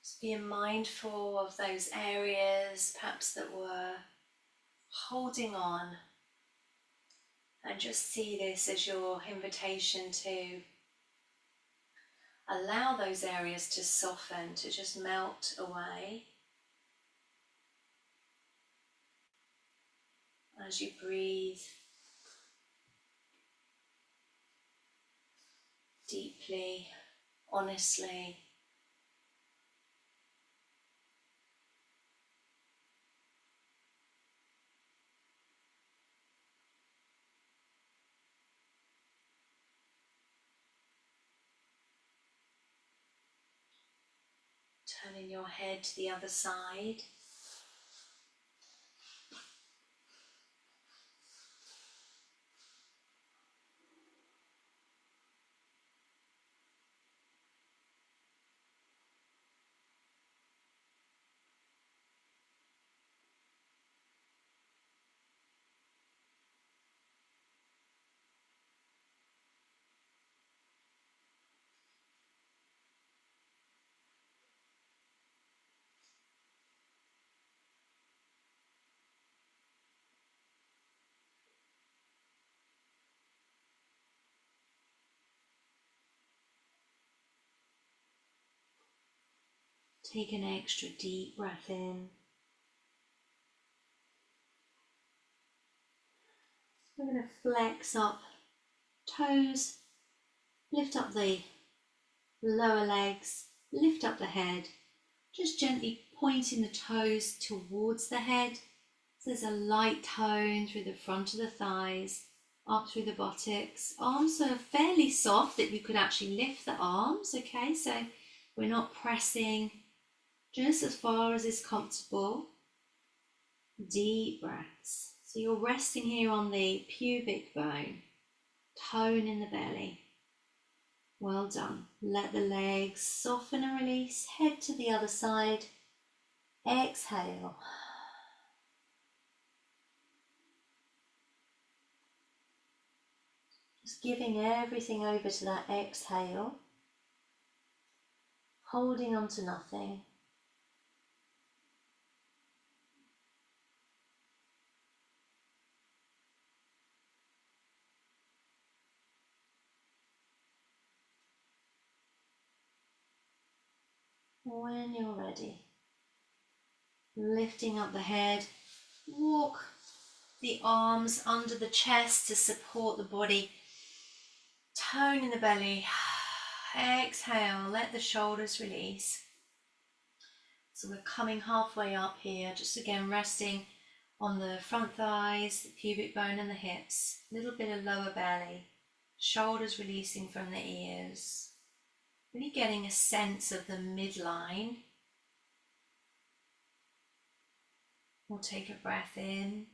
Just being mindful of those areas perhaps that were holding on, and just see this as your invitation to allow those areas to soften, to just melt away. As you breathe deeply, honestly. Turning your head to the other side. Take an extra deep breath in. We're going to flex up toes, lift up the lower legs, lift up the head, just gently pointing the toes towards the head. So there's a light tone through the front of the thighs, up through the buttocks. Arms are fairly soft that you could actually lift the arms, okay? So we're not pressing, just as far as is comfortable. Deep breaths. So you're resting here on the pubic bone, tone in the belly. Well done. Let the legs soften and release. Head to the other side. Exhale. Just giving everything over to that exhale. Holding on to nothing. When you're ready, lifting up the head, walk the arms under the chest to support the body. Tone in the belly. Exhale, let the shoulders release. So we're coming halfway up here, just again resting on the front thighs, the pubic bone and the hips. A little bit of lower belly. Shoulders releasing from the ears. Really getting a sense of the midline. We'll take a breath in.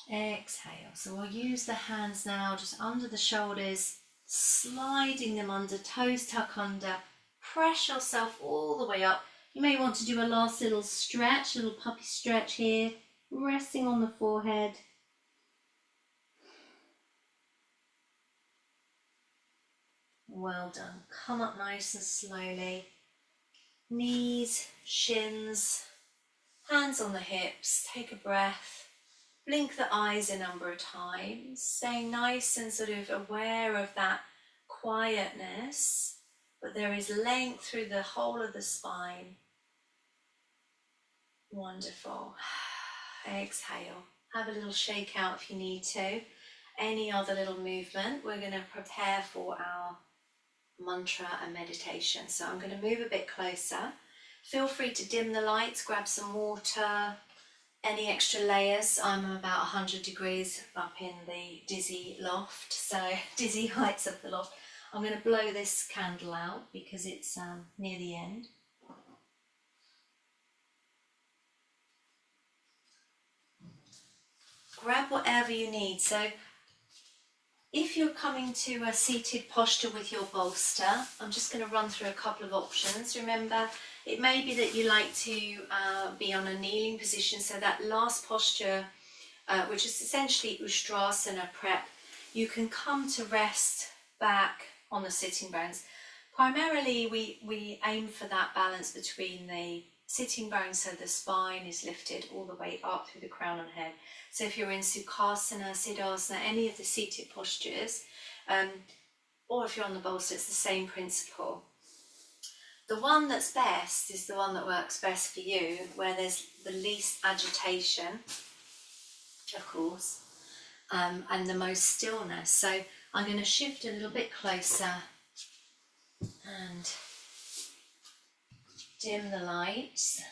Exhale. So we'll use the hands now just under the shoulders, sliding them under, toes tuck under. Press yourself all the way up. You may want to do a last little stretch, a little puppy stretch here, resting on the forehead. Well done. Come up nice and slowly. Knees, shins, hands on the hips. Take a breath. Blink the eyes a number of times. Staying nice and sort of aware of that quietness. But there is length through the whole of the spine. Wonderful. Exhale. Have a little shake out if you need to. Any other little movement, we're going to prepare for our mantra and meditation. So I'm going to move a bit closer. Feel free to dim the lights, grab some water, any extra layers. I'm about 100 degrees up in the dizzy loft, so dizzy heights of the loft. I'm going to blow this candle out because it's near the end. Grab whatever you need. So if you're coming to a seated posture with your bolster, I'm just going to run through a couple of options. Remember, it may be that you like to be on a kneeling position, so that last posture, which is essentially Ustrasana prep, you can come to rest back on the sitting bones. Primarily, we aim for that balance between the sitting bones, so the spine is lifted all the way up through the crown and head. So if you're in Sukhasana, Siddhasana, any of the seated postures, or if you're on the bolster, it's the same principle. The one that's best is the one that works best for you, where there's the least agitation, of course, and the most stillness. So I'm going to shift a little bit closer and dim the lights.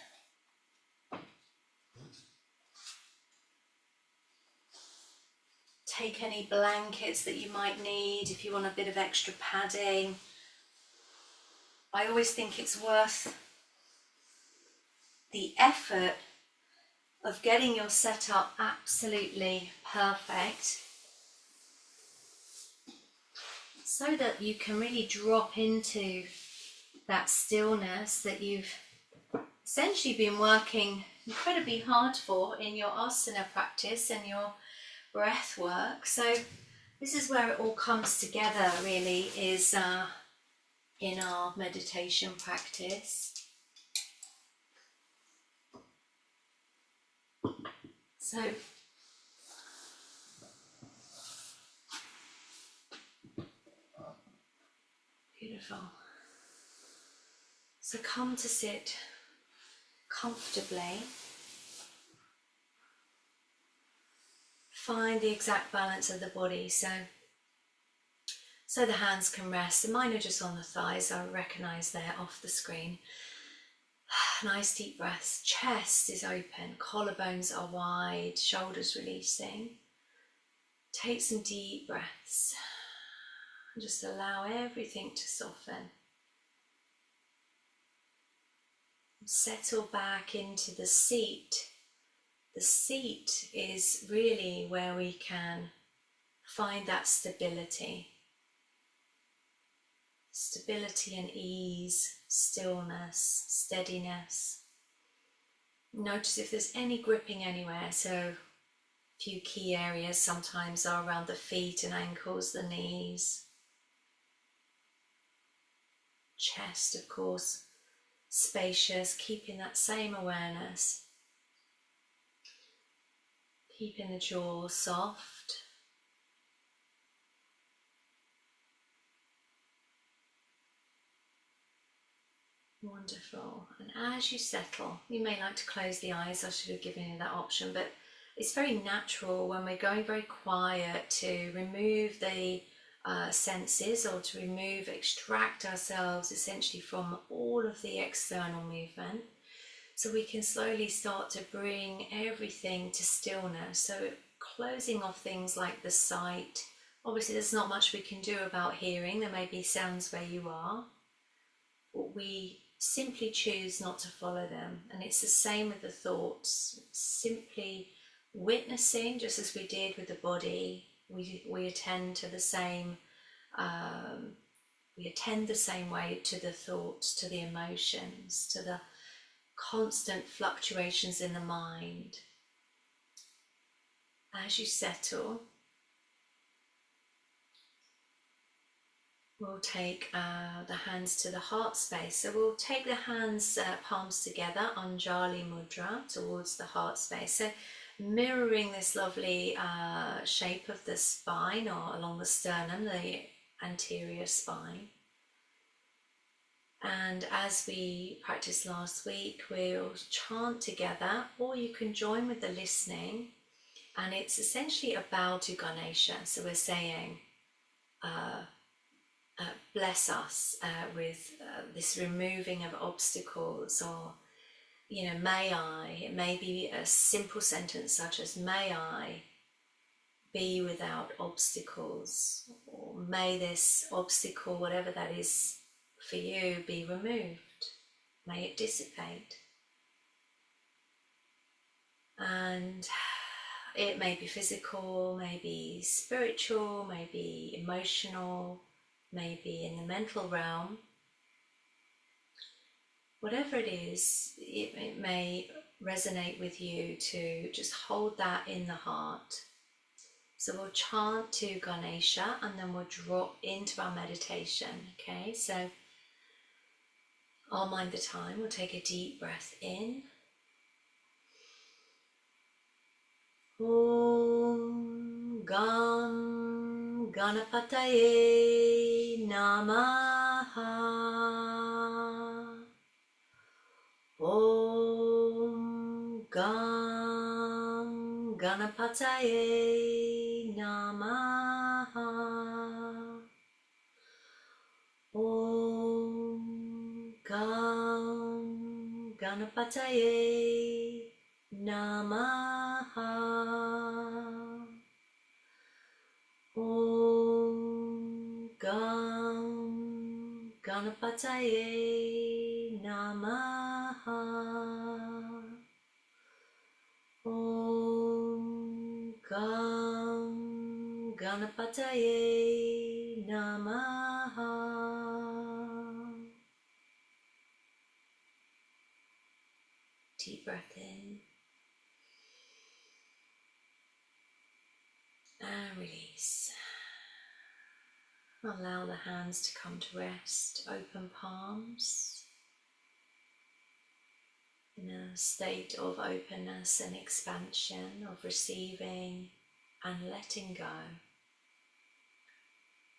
Take any blankets that you might need if you want a bit of extra padding. I always think it's worth the effort of getting your setup absolutely perfect so that you can really drop into that stillness that you've essentially been working incredibly hard for in your asana practice and your breath work. So this is where it all comes together, really, is in our meditation practice. So beautiful. So come to sit comfortably. Find the exact balance of the body, so the hands can rest. And mine are just on the thighs. I recognise they're off the screen. Nice deep breaths. Chest is open, collarbones are wide, shoulders releasing. Take some deep breaths. And just allow everything to soften. Settle back into the seat. The seat is really where we can find that stability. Stability and ease, stillness, steadiness. Notice if there's any gripping anywhere. So a few key areas sometimes are around the feet and ankles, the knees. Chest, of course, spacious, keeping that same awareness. Keeping the jaw soft. Wonderful. And as you settle, you may like to close the eyes. I should have given you that option, but it's very natural when we're going very quiet to remove the senses, or to extract ourselves essentially from all of the external movement. So we can slowly start to bring everything to stillness. So closing off things like the sight. Obviously there's not much we can do about hearing. There may be sounds where you are. But we simply choose not to follow them. And it's the same with the thoughts. Simply witnessing, just as we did with the body, we attend to the same, we attend the same way to the thoughts, to the emotions, to the constant fluctuations in the mind. As you settle, we'll take the hands to the heart space. So we'll take the hands, palms together, Anjali Mudra, towards the heart space. So mirroring this lovely shape of the spine, or along the sternum, the anterior spine. And as we practiced last week, we'll chant together, or you can join with the listening. And it's essentially a bow to Ganesha. So we're saying, bless us with this removing of obstacles, or, you know, may I. It may be a simple sentence such as, may I be without obstacles, or may this obstacle, whatever that is for you, be removed. May it dissipate. And it may be physical, may be spiritual, may be emotional, maybe in the mental realm. Whatever it is, it may resonate with you to just hold that in the heart. So we'll chant to Ganesha and then we'll drop into our meditation. Okay, so I'll mind the time. We'll take a deep breath in. Om Gam Ganapataye namaha. Om Gam Ganapataye namaha. Om Gam Ganapataye namaha. Om Gam Ganapataye namaha. Om Gam Ganapataye namaha. Deep breath in and release. Allow the hands to come to rest. Open palms in a state of openness and expansion, of receiving and letting go.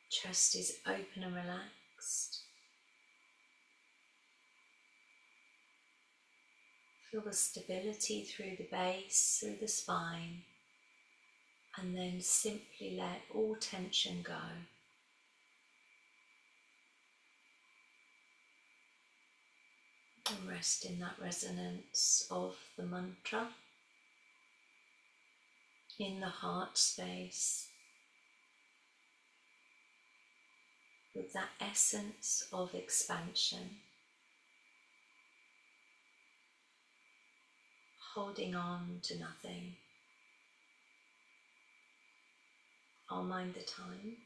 Chest is open and relaxed. Feel the stability through the base, through the spine, and then simply let all tension go. And rest in that resonance of the mantra in the heart space, with that essence of expansion, holding on to nothing. I'll mind the time.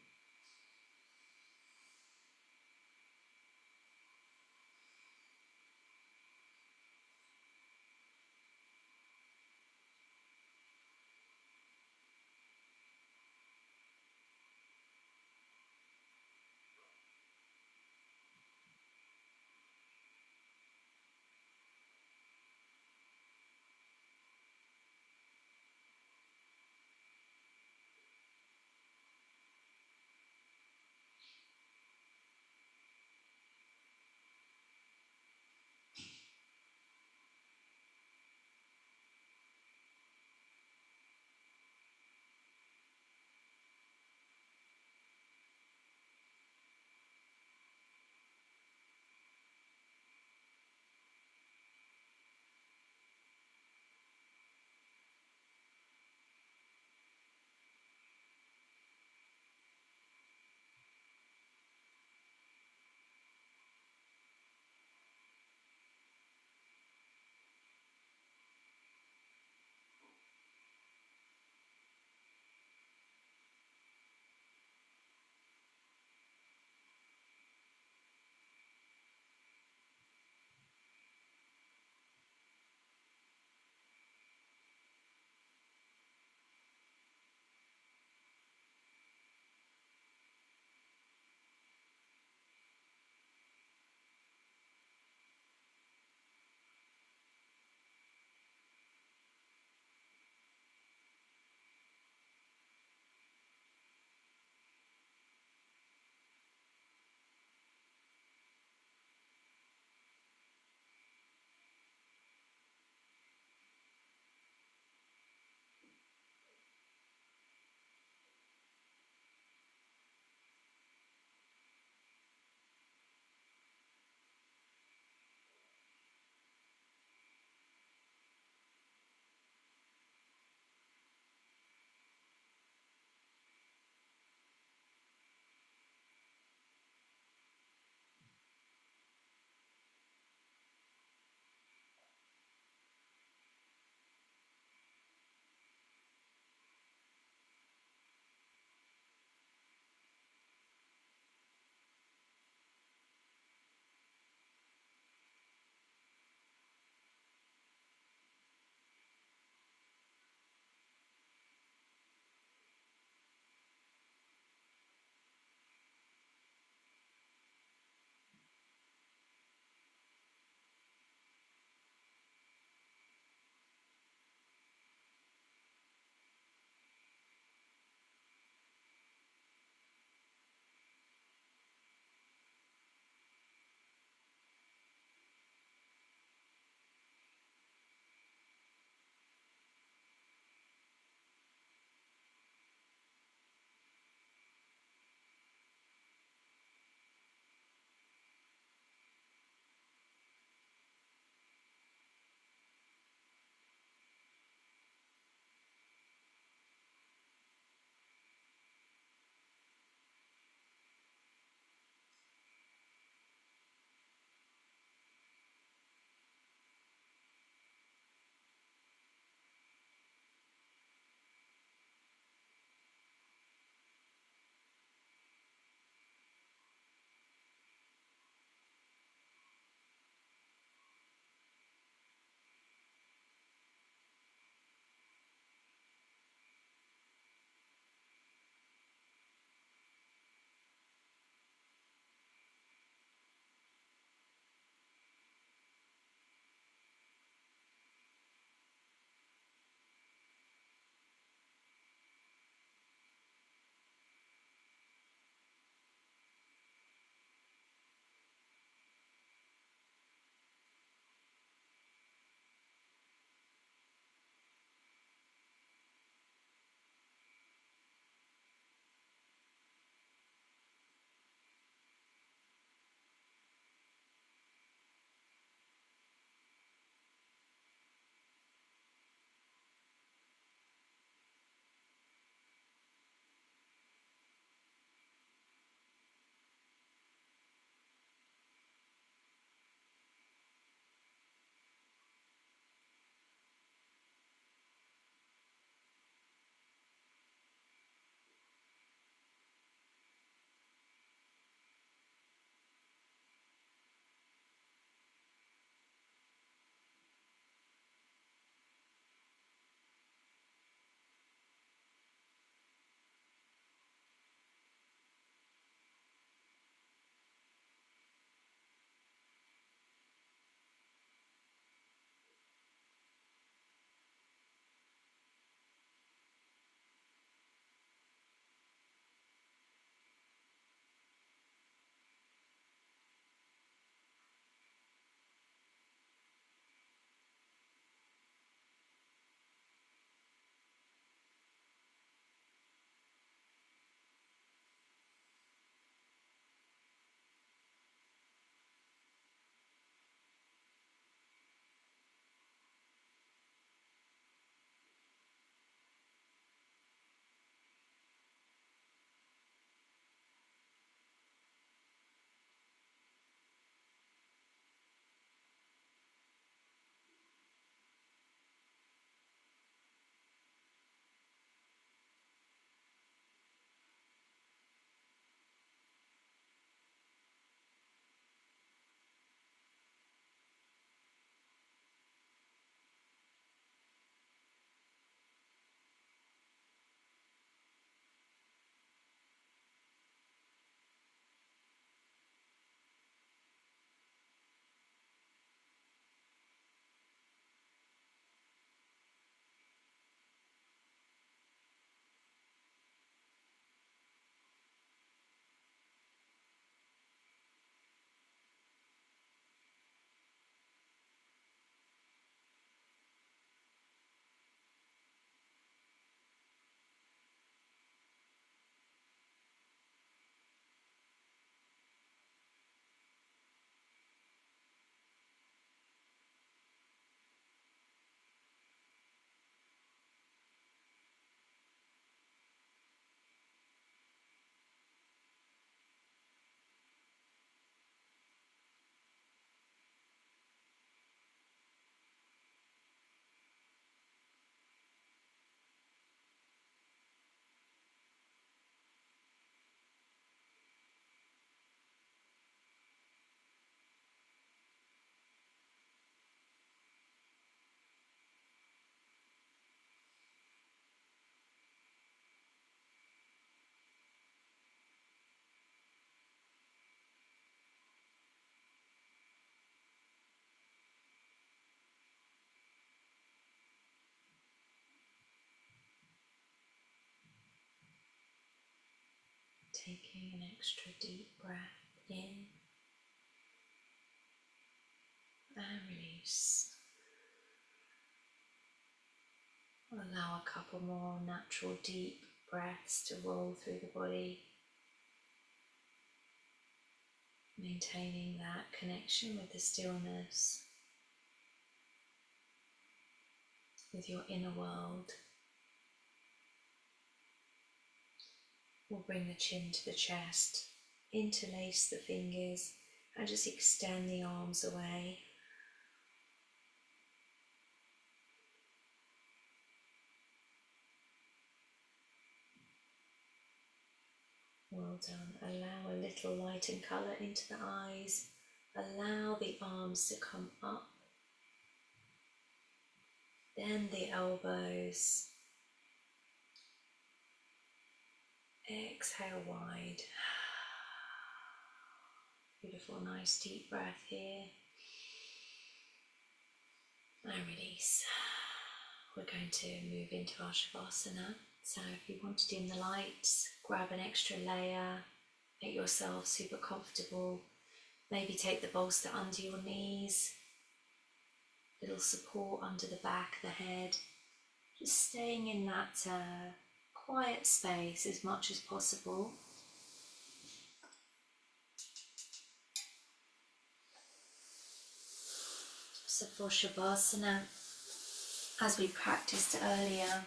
taking an extra deep breath in and release. Allow a couple more natural deep breaths to roll through the body, maintaining that connection with the stillness, with your inner world. We'll bring the chin to the chest, interlace the fingers, and just extend the arms away. Well done. Allow a little light and colour into the eyes. Allow the arms to come up. Bend the elbows. Exhale wide. Beautiful, nice deep breath here. And release. We're going to move into our Shavasana. So if you want to dim the lights, grab an extra layer, make yourself super comfortable. Maybe take the bolster under your knees. Little support under the back of the head. Just staying in that quiet space as much as possible. So for Shavasana, as we practiced earlier,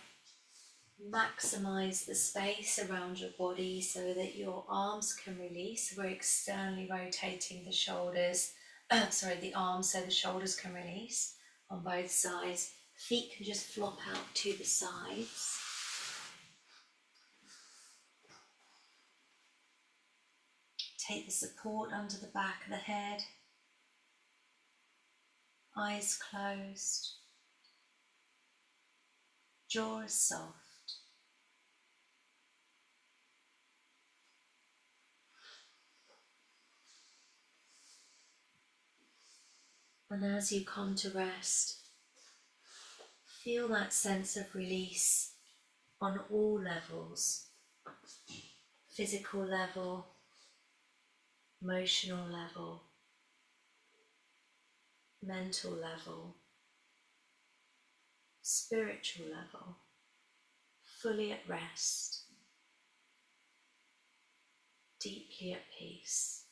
maximize the space around your body so that your arms can release. We're externally rotating the shoulders, the arms so the shoulders can release on both sides. Feet can just flop out to the sides. Take the support under the back of the head. Eyes closed. Jaw is soft. And as you come to rest, feel that sense of release on all levels. Physical level, emotional level, mental level, spiritual level, fully at rest, deeply at peace.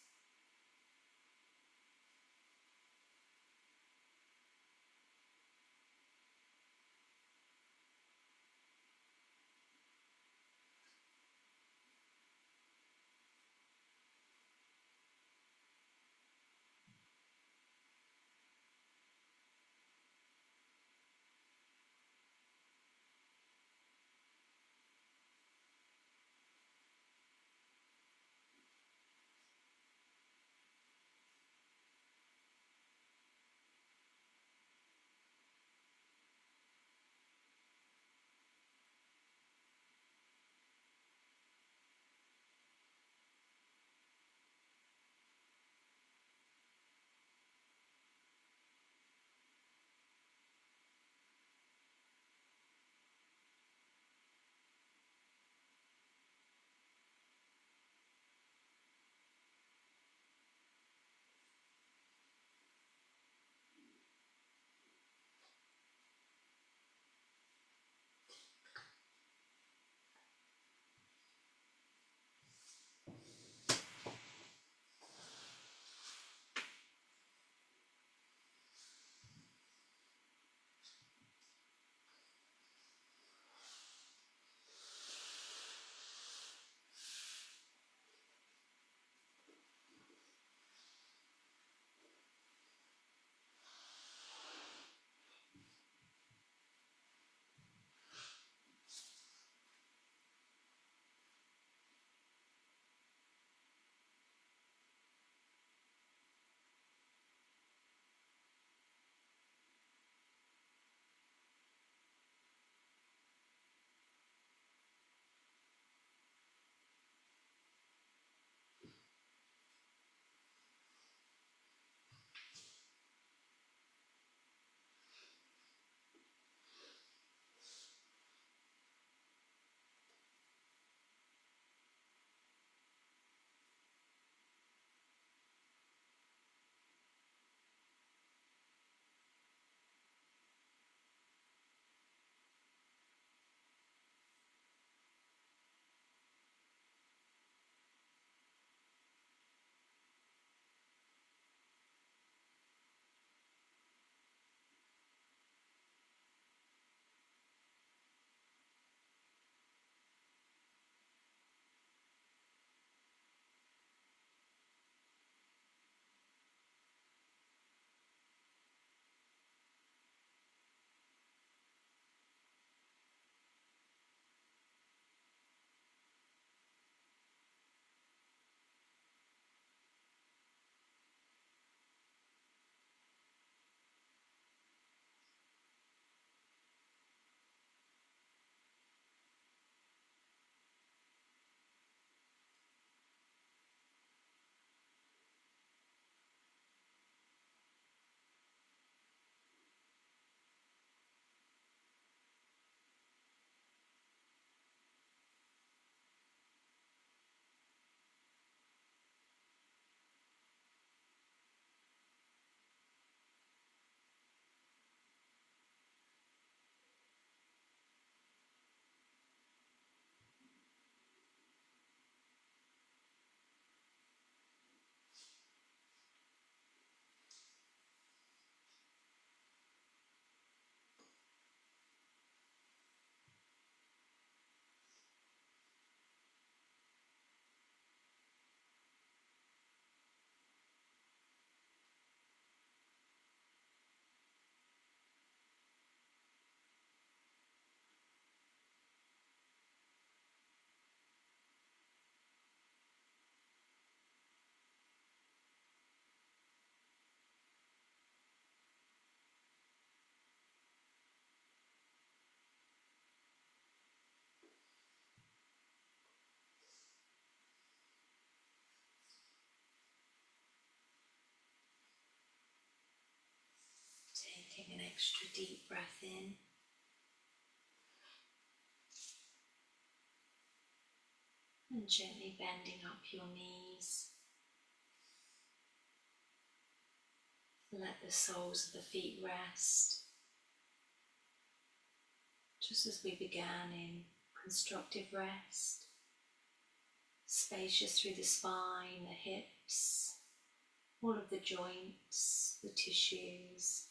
extra deep breath in. And gently bending up your knees. Let the soles of the feet rest. Just as we began in constructive rest. Spacious through the spine, the hips, all of the joints, the tissues.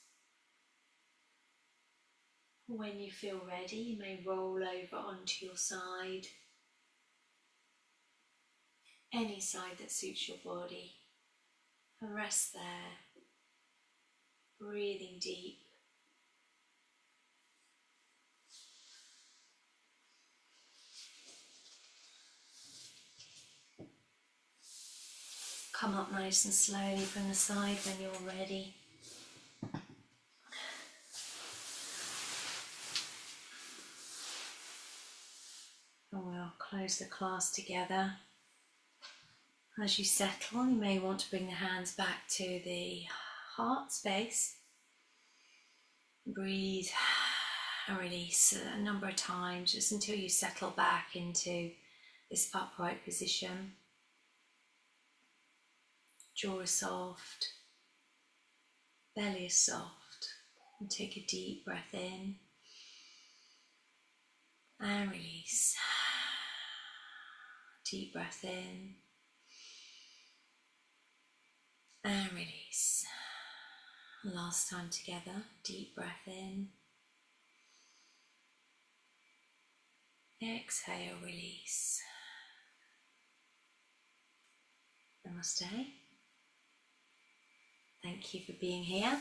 When you feel ready, you may roll over onto your side. Any side that suits your body. And rest there. Breathing deep. Come up nice and slowly from the side when you're ready. And we'll close the class together. As you settle, you may want to bring the hands back to the heart space. Breathe and release a number of times just until you settle back into this upright position. Jaw is soft, belly is soft. And take a deep breath in and release. Deep breath in and release. Last time together, deep breath in. Exhale, release. Namaste. Thank you for being here.